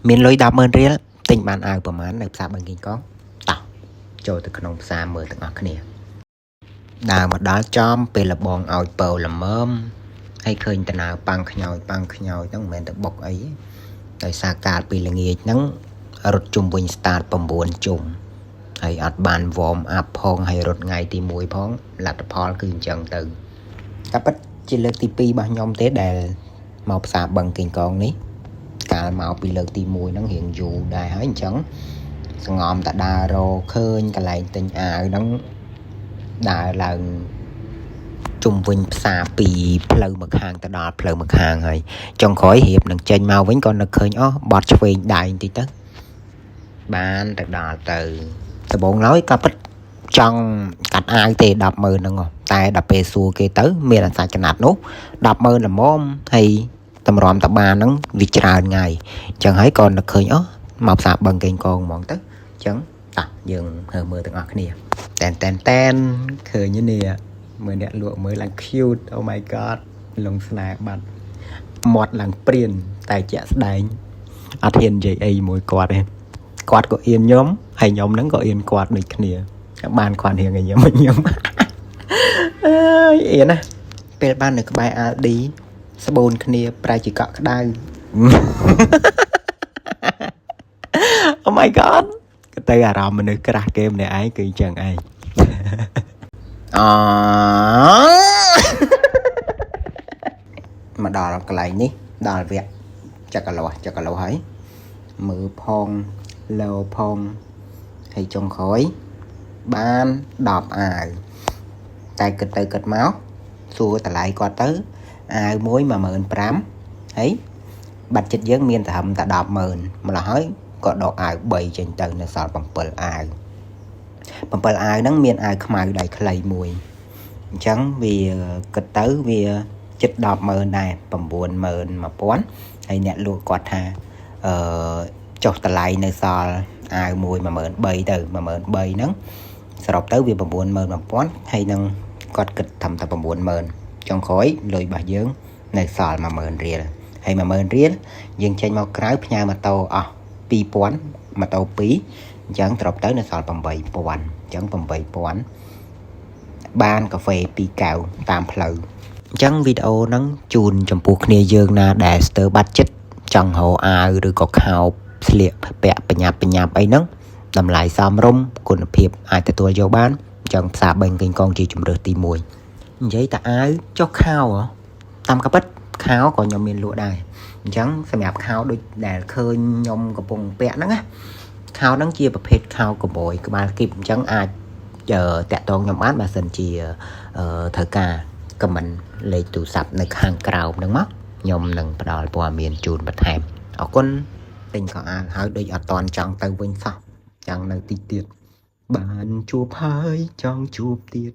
មានលុយ100000រៀលទិញបានអាវប្រហែលនៅផ្សារបឹងកេងកងតោះចូលទៅក្នុងផ្សារមើលទាំងអស់គ្នាដើរមកដល់ចំពេលលបងឲ្យពៅល្មមហើយឃើញតាណៅប៉ាំងខ្ញោចហ្នឹងមិនមែនទៅបុកអីដោយសារកាលពីល្ងាចហ្នឹងរត់ជុំវិញស្តាត9ជុំហើយអត់បានវ៉មអាប់ផងហើយរត់ថ្ងៃទី1ផងលទ្ធផលគឺអញ្ចឹងទៅតែពិតជាលើកទី2របស់ខ្ញុំទេដែលមកផ្សារបឹងកេងកងនេះកាលមកពីលើកទី1ហ្នឹងរៀងយូរដែរហើយអញ្ចឹងសងំតដើររកឃើញកន្លែងទិញអាវហ្នឹងដើរឡើងជុំវិញផ្សារពីផ្លូវមកខាងទៅដល់ផ្លូវមកខាងហើយចុងក្រោយរៀបនឹងចេញមកវិញក៏នឹកឃើញបត់ឆ្វេងដៃបន្តិចទៅបានទៅដល់ទៅដំបូងឡើយក៏ពិតចង់កាត់អាវទេ100000ហ្នឹងតែដល់ពេលសួរគេទៅមានអាសាចំណាត់នោះ100000ល្មមហើយតម្រាំតបានហ្នឹងវាច្រើនថ្ងៃអញ្ចឹងហើយក៏នឹកឃើញមកផ្សារបឹងកេងកងហ្មងទៅអញ្ចឹងតោះយើងមើលទាំងអស់គ្នាតែនឃើញនេះមើលអ្នកលក់មើលឡើង cute oh my god លងស្នេហ៍បាត់មាត់ឡើងព្រានតែជាក់ស្ដែងអត់ហ៊ាននិយាយអីមួយគាត់ទេគាត់ក៏អៀនខ្ញុំហើយខ្ញុំហ្នឹងក៏អៀនគាត់ដូចគ្នាបានគាត់រៀងឲ្យខ្ញុំអើយអៀនណាពេលបាននៅក្បែរ Aldi ស្បូនគ្នាប្រែជាកក់ក្ដៅ Oh my god ក៏ទៅអារម្មណ៍មនុស្សក្រាស់គេម្នាក់ឯងគឺអញ្ចឹងឯងមកដល់កន្លែងនេះដល់វគ្គចកលោះហើយមើលផងលោផងហើយចុងក្រោយបាន10អាវតែគិតទៅគិតមកសួរតម្លៃគាត់ទៅអាវមួយ 15000ហើយបាត់ចិត្តយើងមានតែតែ 100,000 ម្ល៉េះហើយក៏ដកអាវ3ចេញទៅនៅសល់7អាវហ្នឹងមានអាវខ្មៅដៃខ្លីមួយអញ្ចឹងវាគិតទៅវាជិត 100,000 ដែរ 91000ហើយអ្នកលក់គាត់ថាចុះតម្លៃនៅសល់អាវមួយ 13000ទៅ 13000ហ្នឹងសរុបទៅវា 91000ហើយនឹងគាត់គិតត្រឹមតែ 90000ចុងក្រោយលុយរបស់យើងនៅសល់ 10000រៀលហើយ 10000រៀលយើងចេញមកក្រៅផ្ញើម៉ូតូអស់ 2000ម៉ូតូ2អញ្ចឹងត្រប់ទៅនៅសល់ 8000អញ្ចឹង 8000បានកាហ្វេ2កែវតាមផ្លូវអញ្ចឹងវីដេអូហ្នឹងជូនចំពោះគ្នាយើងណាដែលស្ទើរបាត់ចិត្តចង់រកអាវឬក៏ខោស្លៀកពាក់បញ្ញាប់អីហ្នឹងតម្លៃសមរម្យគុណភាពអាចទទួលយកបានអញ្ចឹងផ្សារបឹងកេងកងជាជម្រើសទី1និយាយតែអាវចុះខោតាមកាពិតខោក៏ខ្ញុំមានលក់ដែរអញ្ចឹងសម្រាប់ខោដូចដែលឃើញខ្ញុំកំពុងពាក់ហ្នឹងណាខោហ្នឹងជាប្រភេទខោកបយក្បាលគីបអញ្ចឹងអាចតាក់ទងខ្ញុំបានបើសិនជាត្រូវការខមមិនលេខទូរស័ព្ទនៅខាងក្រោមហ្នឹងមកខ្ញុំនឹងផ្ដល់ព័ត៌មានជូនបន្ថែមអរគុណទិញខោអាវហើយដូចអត់តន់ចង់ទៅវិញសោះចង់នៅទីទៀតបានជួបហើយចង់ជួបទៀត